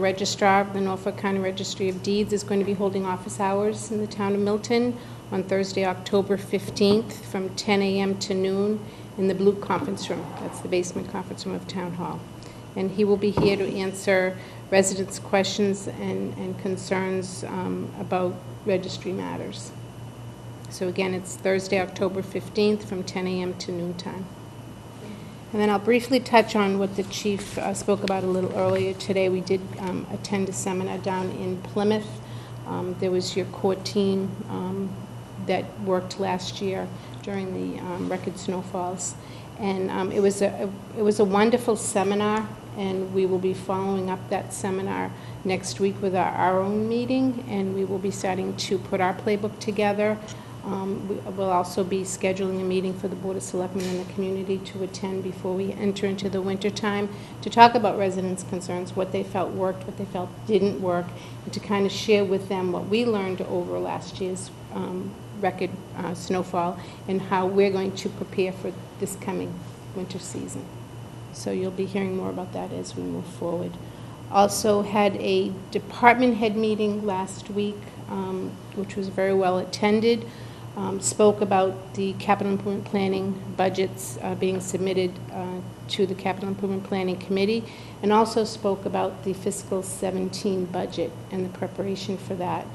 registrar of the Norfolk County Registry of Deeds is going to be holding office hours in the town of Milton on Thursday, October 15th from 10 a.m. to noon in the Blue Conference Room. That's the basement conference room of Town Hall. And he will be here to answer residents' questions and concerns about registry matters. So again, it's Thursday, October 15th from 10 a.m. to noontime. And then I'll briefly touch on what the chief spoke about a little earlier today. We did attend a seminar down in Plymouth. There was your court team that worked last year during the record snowfalls. And it was a wonderful seminar, and we will be following up that seminar next week with our own meeting, and we will be starting to put our playbook together. We'll also be scheduling a meeting for the Board of Selectmen and the community to attend before we enter into the winter time to talk about residents' concerns, what they felt worked, what they felt didn't work, and to kind of share with them what we learned over last year's record snowfall and how we're going to prepare for this coming winter season. So you'll be hearing more about that as we move forward. Also had a department head meeting last week, which was very well attended. Spoke about the capital improvement planning budgets being submitted to the capital improvement planning committee, and also spoke about the fiscal 17 budget and the preparation for that,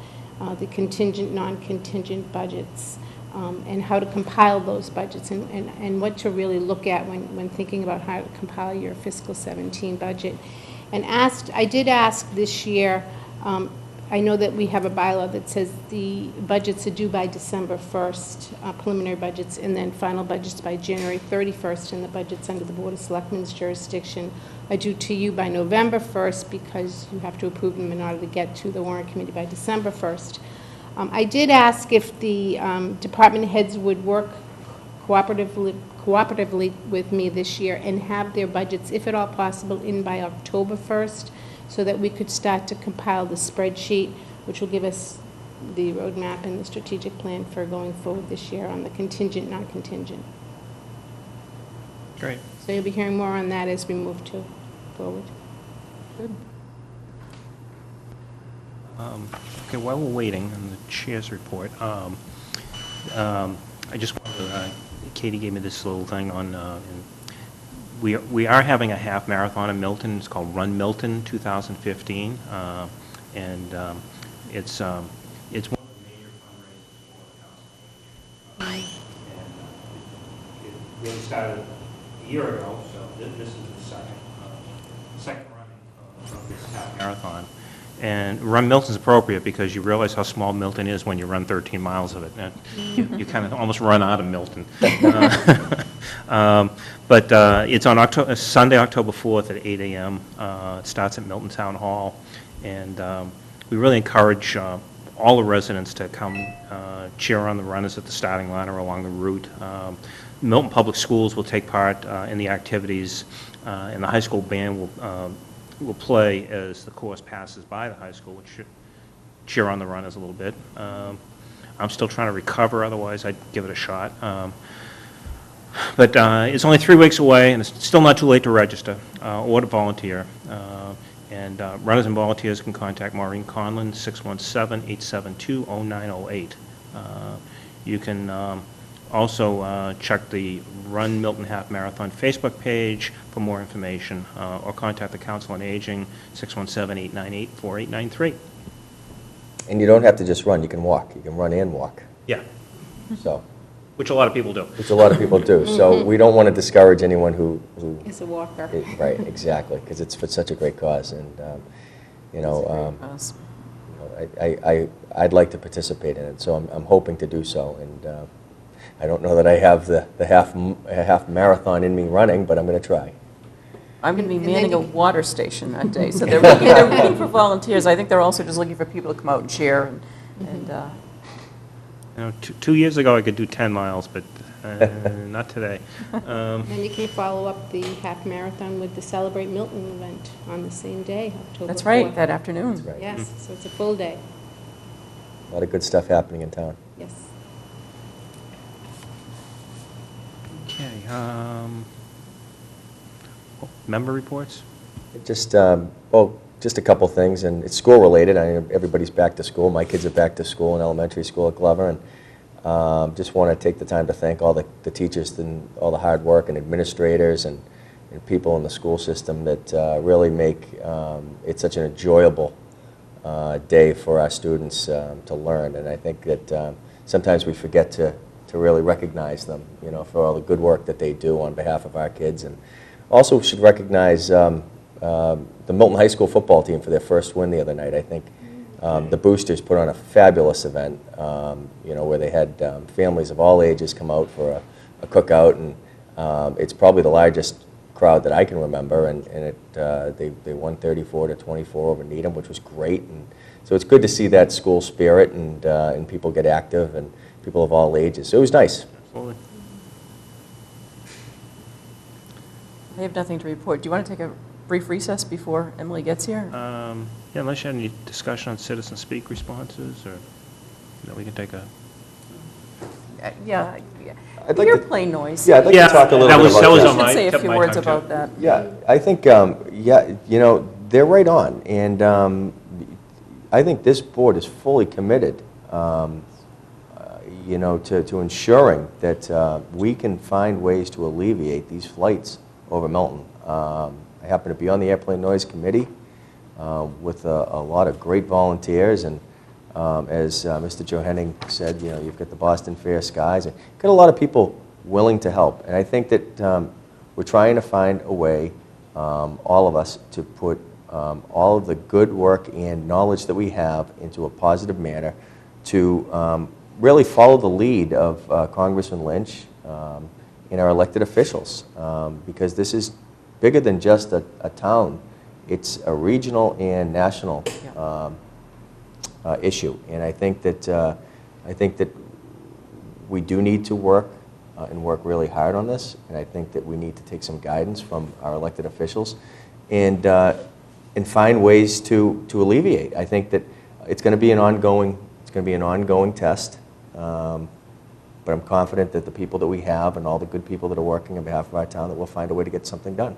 the contingent, non-contingent budgets, and how to compile those budgets and what to really look at when thinking about how to compile your fiscal 17 budget. And I did ask this year, I know that we have a bylaw that says the budgets are due by December 1st, preliminary budgets, and then final budgets by January 31st, and the budgets under the Board of Selectmen's jurisdiction are due to you by November 1st because you have to approve them in order to get to the warrant committee by December 1st. I did ask if the department heads would work cooperatively with me this year and have their budgets, if at all possible, in by October 1st, so that we could start to compile the spreadsheet, which will give us the roadmap and the strategic plan for going forward this year on the contingent, non-contingent. Great. So you'll be hearing more on that as we move forward. Good. Okay, while we're waiting on the chair's report, I just wanted to, Katie gave me this little thing on, we are having a half marathon in Milton. It's called Run Milton 2015, and it's one of the major fundraisers for the council. And it really started a year ago, so this is the second running of this half marathon. And Run Milton's appropriate because you realize how small Milton is when you run 13 miles of it. And you kind of almost run out of Milton. But it's on Sunday, October 4th at 8 a.m. It starts at Milton Town Hall. And we really encourage all the residents to come cheer on the runners at the starting line or along the route. Milton Public Schools will take part in the activities, and the high school band will play as the course passes by the high school, which should cheer on the runners a little bit. I'm still trying to recover, otherwise I'd give it a shot. But it's only 3 weeks away, and it's still not too late to register or to volunteer. And runners and volunteers can contact Maureen Conlon, 617-872-0908. You can also check the Run Milton Half Marathon Facebook page for more information, or contact the Council on Aging, 617-898-4893. And you don't have to just run, you can walk. You can run and walk. Yeah. So. Which a lot of people do. Which a lot of people do. So we don't want to discourage anyone who is a walker. Right, exactly, because it's for such a great cause. And, I'd like to participate in it, so I'm hoping to do so. And I don't know that I have the half marathon in me running, but I'm going to try. I'm going to be manning a water station that day, so they're looking for volunteers. I think they're also just looking for people to come out and cheer. And you know, 2 years ago I could do 10 miles, but not today. And you can follow up the half marathon with the Celebrate Milton event on the same day, October 4th. That's right, that afternoon. That's right. Yes, so it's a full day. A lot of good stuff happening in town. Yes. Okay. Member reports? Just just a couple things, and it's school-related. Everybody's back to school. My kids are back to school in elementary school at Glover, and just want to take the time to thank all the teachers and all the hard work and administrators and people in the school system that really make it such an enjoyable day for our students to learn. And I think that sometimes we forget to really recognize them, for all the good work that they do on behalf of our kids. And also should recognize the Milton High School football team for their first win the other night. I think the Boosters put on a fabulous event, where they had families of all ages come out for a cookout, and it's probably the largest crowd that I can remember, and they won 34-24 over Needham, which was great. And so it's good to see that school spirit and people get active and people of all ages. So it was nice. Absolutely. I have nothing to report. Do you want to take a brief recess before Emily gets here? Yeah, unless you had any discussion on citizen speak responses, or we can take a... Yeah. I'd like You're to- playing noise. Yeah, I'd like to talk a little that bit was, about that was that. on You my, should say a tip of few my words tongue, too. about that. Yeah, I think, they're right on, and I think this board is fully committed, to ensuring that we can find ways to alleviate these flights over Milton. I happen to be on the Airplane Noise Committee with a lot of great volunteers, and as Mr. Joe Henning said, you've got the Boston Fair Skies, and got a lot of people willing to help. And I think that we're trying to find a way, all of us, to put all of the good work and knowledge that we have into a positive manner to really follow the lead of Congressman Lynch and our elected officials, because this is bigger than just a town. It's a regional and national issue, and I think that we do need to work and work really hard on this, and I think that we need to take some guidance from our elected officials and find ways to alleviate. I think that it's going to be an ongoing test, but I'm confident that the people that we have and all the good people that are working on behalf of our town, that we'll find a way to get something done.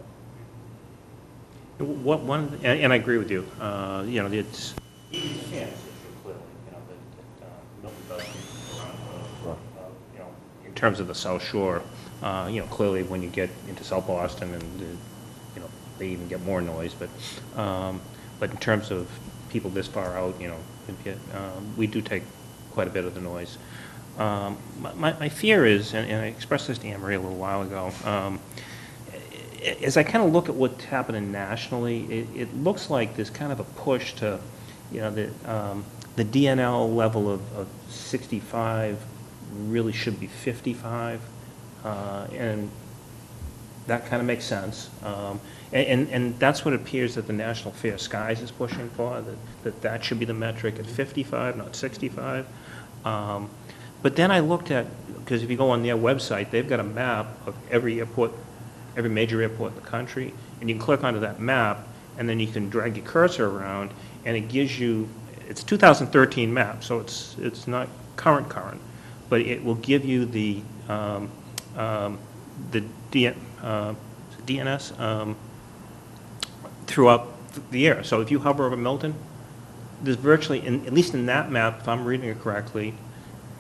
And I agree with you. It's in terms of the South Shore, clearly when you get into South Boston, and they even get more noise. But in terms of people this far out, we do take quite a bit of the noise. My fear is, and I expressed this to Anne Marie a little while ago, as I kind of look at what's happening nationally, it looks like there's kind of a push to, the DNL level of 65 really should be 55, and that kind of makes sense. And that's what it appears that the National Fair Skies is pushing for, that should be the metric at 55, not 65. But then I looked at, because if you go on their website, they've got a map of every airport, every major airport in the country, and you can click onto that map, and then you can drag your cursor around, and it gives you, it's a 2013 map, so it's not current, but it will give you the DNS throughout the year. So if you hover over Milton, there's virtually, at least in that map, if I'm reading it correctly,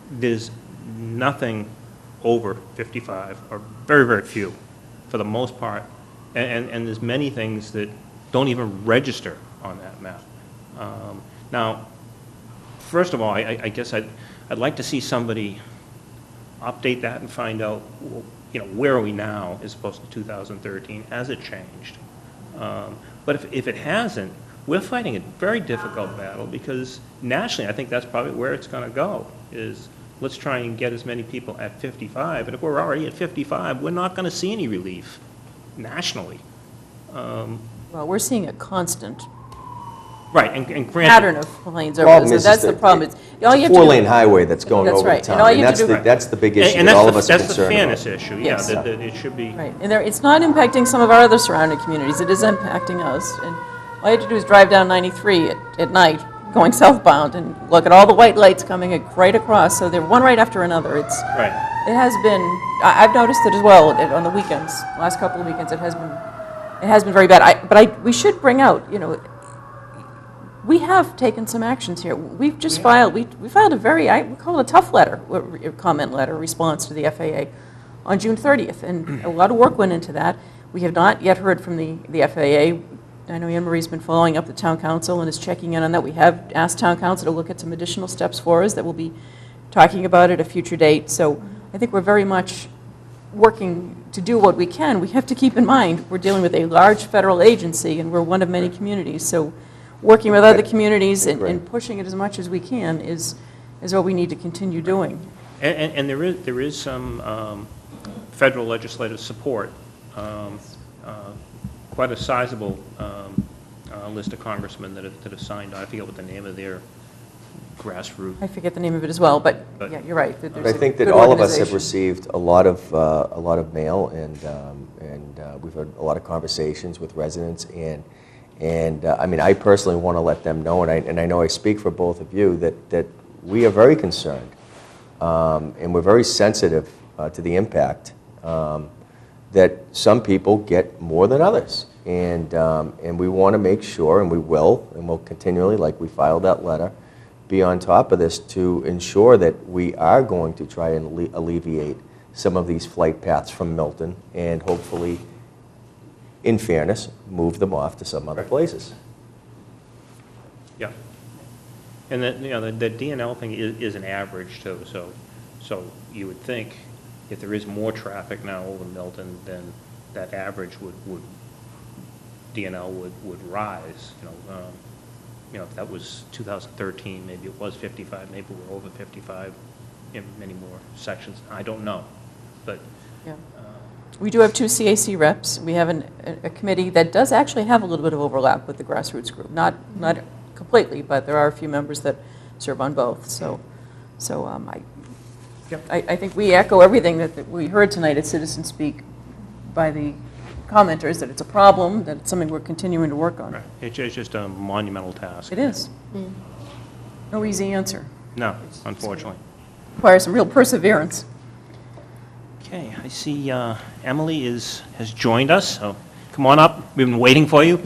there's nothing over 55, or very, very few, for the most part. And there's many things that don't even register on that map. Now, first of all, I guess I'd like to see somebody update that and find out, where are we now as opposed to 2013? Has it changed? But if it hasn't, we're fighting a very difficult battle, because nationally, I think that's probably where it's going to go, is let's try and get as many people at 55. And if we're already at 55, we're not going to see any relief nationally. Well, we're seeing a constant Right, and granted, pattern of planes over Problem this. is That's that the problem. All you It's have a to do- four-lane highway that's going That's over right. the And town, all and you have to do- that's the big issue and that all of us are that's the concerned fairness about. issue, Yes. that it should be. Right, and it's not impacting some of our other surrounding communities. It is impacting us. And all you have to do is drive down 93 at night, going southbound, and look at all the white lights coming right across. So they're one right after another. Right. It has been. I've noticed it as well on the weekends. Last couple of weekends, it has been very bad. We should bring out, We have taken some actions here. We've just filed, we filed a very, we call it a tough letter, a comment letter, response to the FAA on June 30th, and a lot of work went into that. We have not yet heard from the FAA. I know Anne Marie's been following up the town council and is checking in on that. We have asked town council to look at some additional steps for us that we'll be talking about at a future date. So I think we're very much working to do what we can. We have to keep in mind, we're dealing with a large federal agency, and we're one of many communities. So working with other communities and pushing it as much as we can is what we need to continue doing. And there is some federal legislative support, quite a sizable list of congressmen that have signed on. I forget what the name of their grassroots. I forget the name of it as well, but yeah, you're right. But I think that all of us have received a lot of mail, and we've had a lot of conversations with residents, and I mean, I personally want to let them know, and I know I speak for both of you, that we are very concerned, and we're very sensitive to the impact that some people get more than others, and we want to make sure, and we'll continually, like we filed that letter, be on top of this to ensure that we are going to try and alleviate some of these flight paths from Milton, and hopefully, in fairness, move them off to some other places. Yeah. And that, the DNL thing is an average too, so you would think if there is more traffic now over Milton, then that average DNL would rise, if that was 2013, maybe it was 55, maybe we're over 55 in many more sections. I don't know, but yeah. We do have 2 CAC reps. We have a committee that does actually have a little bit of overlap with the grassroots group. Not completely, but there are a few members that serve on both. So I think we echo everything that we heard tonight at Citizen Speak by the commenters, that it's a problem, that it's something we're continuing to work on. right. It's just a monumental task. It is. No easy answer. No, unfortunately. Requires some real perseverance. Okay, I see Emily has joined us, so come on up. We've been waiting for you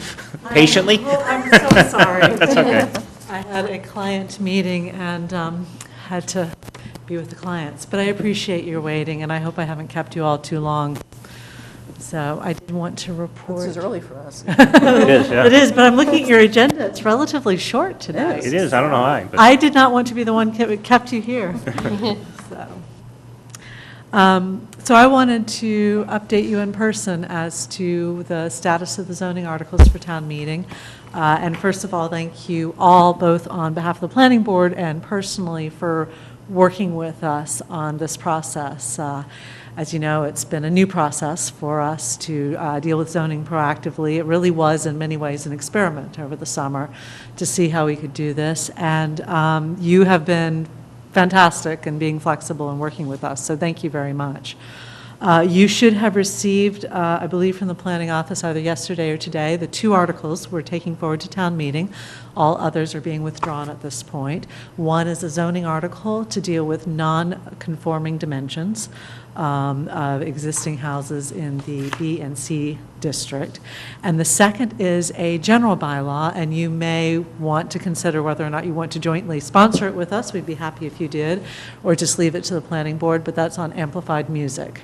patiently. I'm so sorry. That's okay. I had a client meeting and had to be with the clients, but I appreciate your waiting, and I hope I haven't kept you all too long. So I did want to report. This is early for us. It is, yeah. It is, but I'm looking at your agenda. It's relatively short today. It is, I don't know why. But I did not want to be the one that kept you here. So I wanted to update you in person as to the status of the zoning articles for town meeting. And first of all, thank you all, both on behalf of the planning board and personally, for working with us on this process. As you know, it's been a new process for us to deal with zoning proactively. It really was, in many ways, an experiment over the summer to see how we could do this. And you have been fantastic in being flexible and working with us, so thank you very much. You should have received, I believe from the planning office, either yesterday or today, the 2 articles we're taking forward to town meeting. All others are being withdrawn at this point. One is a zoning article to deal with non-conforming dimensions of existing houses in the B and C district. And the second is a general bylaw, and you may want to consider whether or not you want to jointly sponsor it with us. We'd be happy if you did, or just leave it to the planning board, but that's on amplified music,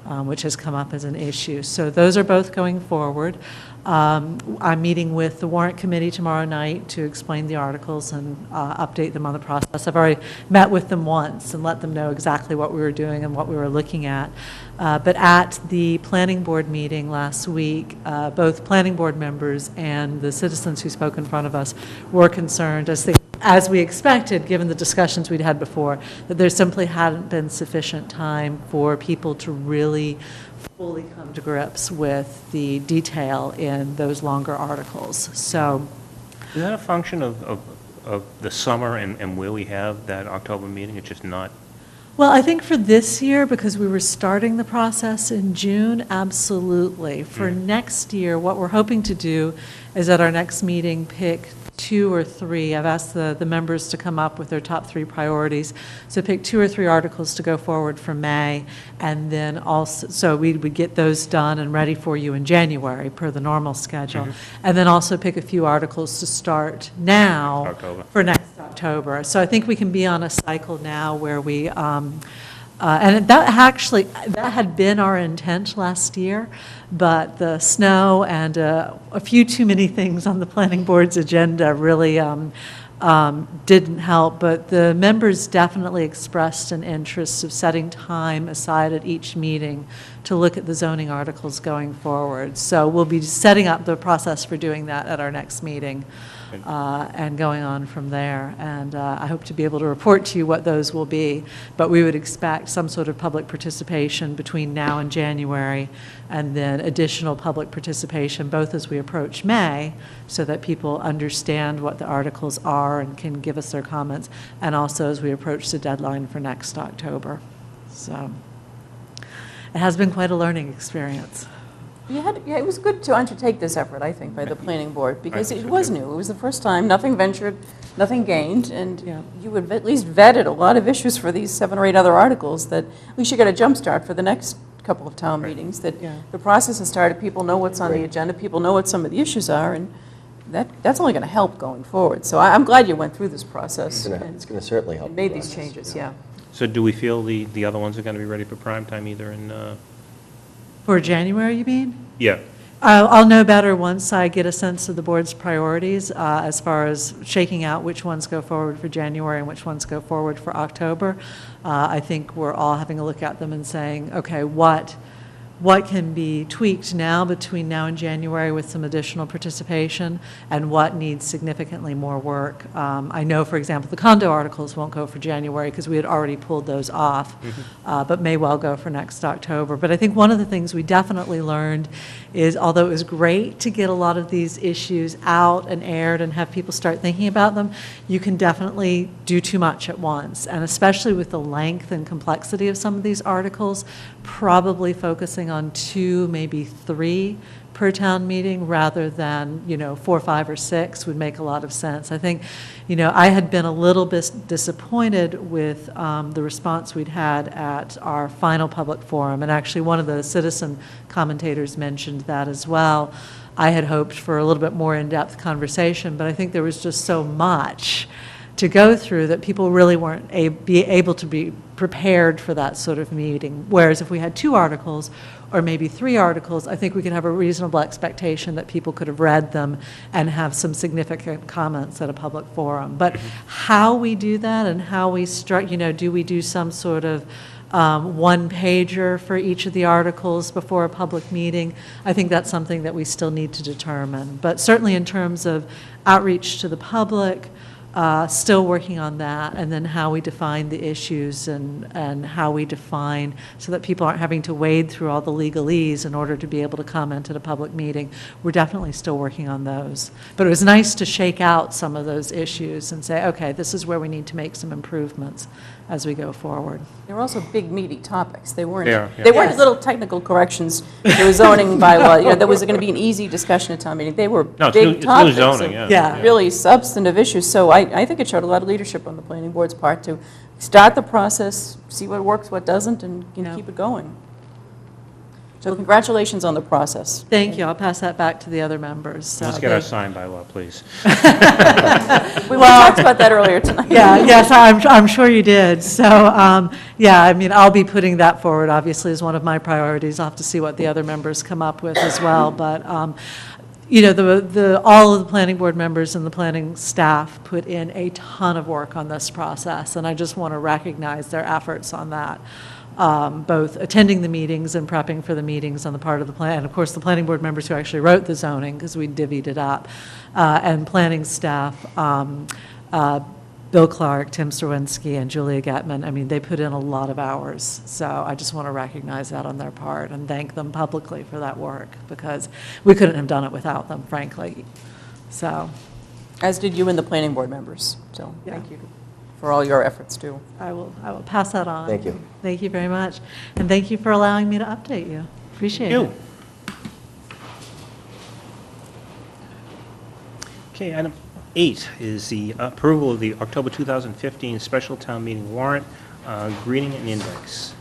which has come up as an issue. So those are both going forward. I'm meeting with the warrant committee tomorrow night to explain the articles and update them on the process. I've already met with them once and let them know exactly what we were doing and what we were looking at. But at the planning board meeting last week, both planning board members and the citizens who spoke in front of us were concerned, as we expected, given the discussions we'd had before, that there simply hadn't been sufficient time for people to really fully come to grips with the detail in those longer articles. So, is that a function of the summer and where we have that October meeting? It's just not. well, I think for this year, because we were starting the process in June, absolutely. For next year, what we're hoping to do is at our next meeting pick 2 or 3. I've asked the members to come up with their top 3 priorities. So pick 2 or 3 articles to go forward for May, and then also, so we would get those done and ready for you in January per the normal schedule. And then also pick a few articles to start now October. for next October. So I think we can be on a cycle now where we, and that had been our intent last year, but the snow and a few too many things on the planning board's agenda really didn't help. But the members definitely expressed an interest of setting time aside at each meeting to look at the zoning articles going forward. So we'll be setting up the process for doing that at our next meeting. And going on from there. And I hope to be able to report to you what those will be. But we would expect some sort of public participation between now and January, and then additional public participation both as we approach May, so that people understand what the articles are and can give us their comments, and also as we approach the deadline for next October. So it has been quite a learning experience. Yeah, it was good to undertake this effort, I think, by the planning board, because think it so, was too. new. It was the first time, nothing ventured, nothing gained, and Yeah. you had at least vetted a lot of issues for these 7 or 8 other articles that we should get a jump start for the next couple of town meetings, that Yeah. the process has started, people know what's on the agenda, people know what some of the issues are, and that's only going to help going forward. So I'm glad you went through this process It's going to certainly help. and the made these process, changes, yeah. yeah. So do we feel the other ones are going to be ready for prime time either in, For January, you mean? yeah, I'll know better once I get a sense of the board's priorities as far as shaking out which ones go forward for January and which ones go forward for October. I think we're all having a look at them and saying, okay, what can be tweaked now between now and January with some additional participation, and what needs significantly more work. I know, for example, the condo articles won't go for January because we had already pulled those off, but may well go for next October. But I think one of the things we definitely learned is, although it was great to get a lot of these issues out and aired and have people start thinking about them, you can definitely do too much at once. And especially with the length and complexity of some of these articles, probably focusing on 2, maybe 3 per town meeting rather than, 4, 5, or 6 would make a lot of sense. I think, I had been a little bit disappointed with the response we'd had at our final public forum, and actually one of the citizen commentators mentioned that as well. I had hoped for a little bit more in-depth conversation, but I think there was just so much to go through that people really weren't able to be prepared for that sort of meeting. Whereas if we had 2 articles or maybe 3 articles, I think we could have a reasonable expectation that people could have read them and have some significant comments at a public forum. But how we do that and how we do we do some sort of one-pager for each of the articles before a public meeting? I think that's something that we still need to determine. But certainly in terms of outreach to the public, still working on that, and then how we define the issues and how we define so that people aren't having to wade through all the legalese in order to be able to comment at a public meeting. We're definitely still working on those. But it was nice to shake out some of those issues and say, okay, this is where we need to make some improvements as we go forward. They were also big, meaty topics. They weren't, They are, yeah. they weren't little technical corrections to a zoning bylaw. There was going to be an easy discussion at town meeting. They were No, it's big new- it's new topics. zoning, of yeah. Yeah. Really substantive issues. So I think it showed a lot of leadership on the planning board's part to start the process, see what works, what doesn't, and Yeah. keep it going. So congratulations on the process. Thank you. I'll pass that back to the other members. So let's get our they- sign by law, please. We talked about that earlier tonight. Yeah, yes, I'm sure you did. So, yeah, I mean, I'll be putting that forward, obviously, as one of my priorities. I'll have to see what the other members come up with as well. But, all of the planning board members and the planning staff put in a ton of work on this process, and I just want to recognize their efforts on that. Both attending the meetings and prepping for the meetings on the part of the plan, and of course, the planning board members who actually wrote the zoning, because we divvied it up, and planning staff, Bill Clark, Tim Serwinski, and Julia Getman. I mean, they put in a lot of hours, so I just want to recognize that on their part and thank them publicly for that work, because we couldn't have done it without them, frankly. So As did you and the planning board members. So Yeah. thank you for all your efforts, too. I will pass that on. Thank you. Thank you very much, and thank you for allowing me to update you. Appreciate it. You. Okay, 8 is the approval of the October 2015 special town meeting warrant, greeting and index.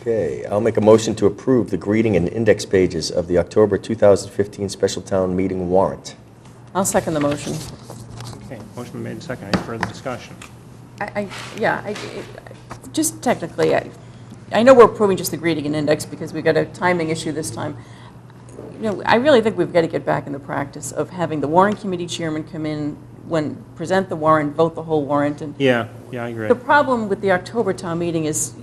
Okay, I'll make a motion to approve the greeting and index pages of the October 2015 special town meeting warrant. I'll second the motion. Okay, motion been made and seconded. Any further discussion? Just technically, I know we're approving just the greeting and index because we got a timing issue this time. I really think we've got to get back in the practice of having the warrant committee chairman come in, present the warrant, vote the whole warrant. And Yeah, I agree. the problem with the October town meeting is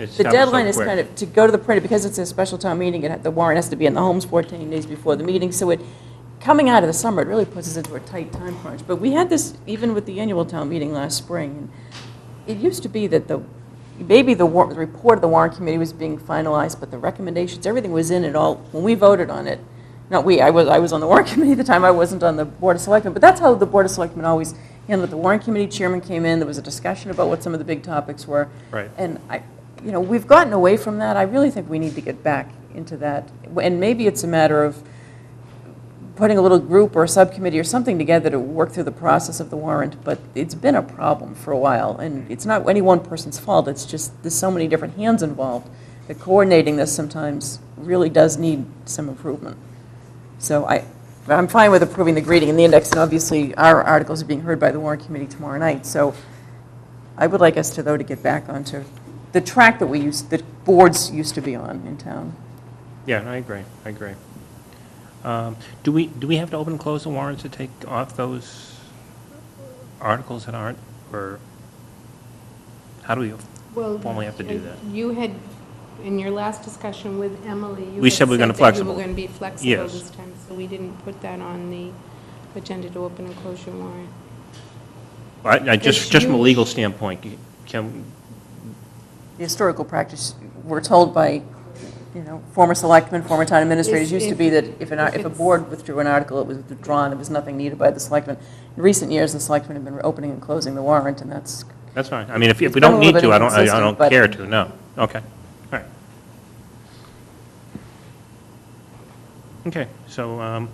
It's the done so deadline is quick. kind of, to go to the printer, because it's a special town meeting, the warrant has to be in the homes 14 days before the meeting, so coming out of the summer, it really puts us into a tight time crunch. But we had this even with the annual town meeting last spring. And it used to be that the report of the warrant committee was being finalized, but the recommendations, everything was in it all, when we voted on it. Not we, I was on the warrant committee at the time, I wasn't on the Board of Selectmen, but that's how the Board of Selectmen always handled it. The warrant committee chairman came in, there was a discussion about what some of the big topics were. Right. And we've gotten away from that. I really think we need to get back into that. And maybe it's a matter of putting a little group or a subcommittee or something together to work through the process of the warrant, but it's been a problem for a while, and it's not any one person's fault, it's just there's so many different hands involved that coordinating this sometimes really does need some improvement. So I'm fine with approving the greeting and the index, and obviously our articles are being heard by the warrant committee tomorrow night, so I would like us to, though, to get back onto the track that boards used to be on in town. Yeah, I agree. Do we have to open and close the warrants to take off those articles that aren't, or how do we formally have to do that? You had, in your last discussion with Emily, you We had said we're gonna that flexible. you were going to be flexible Yes. this time, so we didn't put that on the agenda to open and close your warrant. Just from a legal standpoint, can, The historical practice, we're told by, former selectmen, former town administrators, used to be that if a board withdrew an article, it was withdrawn, there was nothing needed by the selectmen. In recent years, the selectmen have been opening and closing the warrant, and that's that's fine. I mean, if we been a don't little need bit to, I don't inconsistent, but- care to, no. Okay, all right. Okay, so,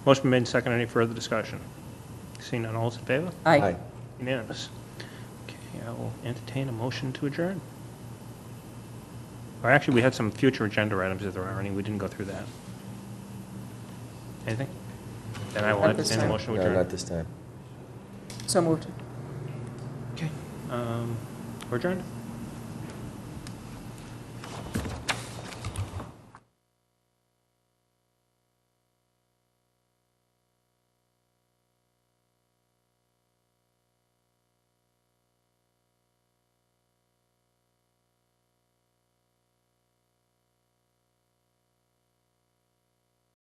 motion been made and seconded. Any further discussion? Seeing none, all's in favor? Aye. Unanimous. Okay, I will entertain a motion to adjourn. Or actually, we had some future agenda items, if there are any, we didn't go through that. Anything? Then I will Not this entertain a time. motion to No, adjourn. not this time. So moved. Okay, we're adjourned.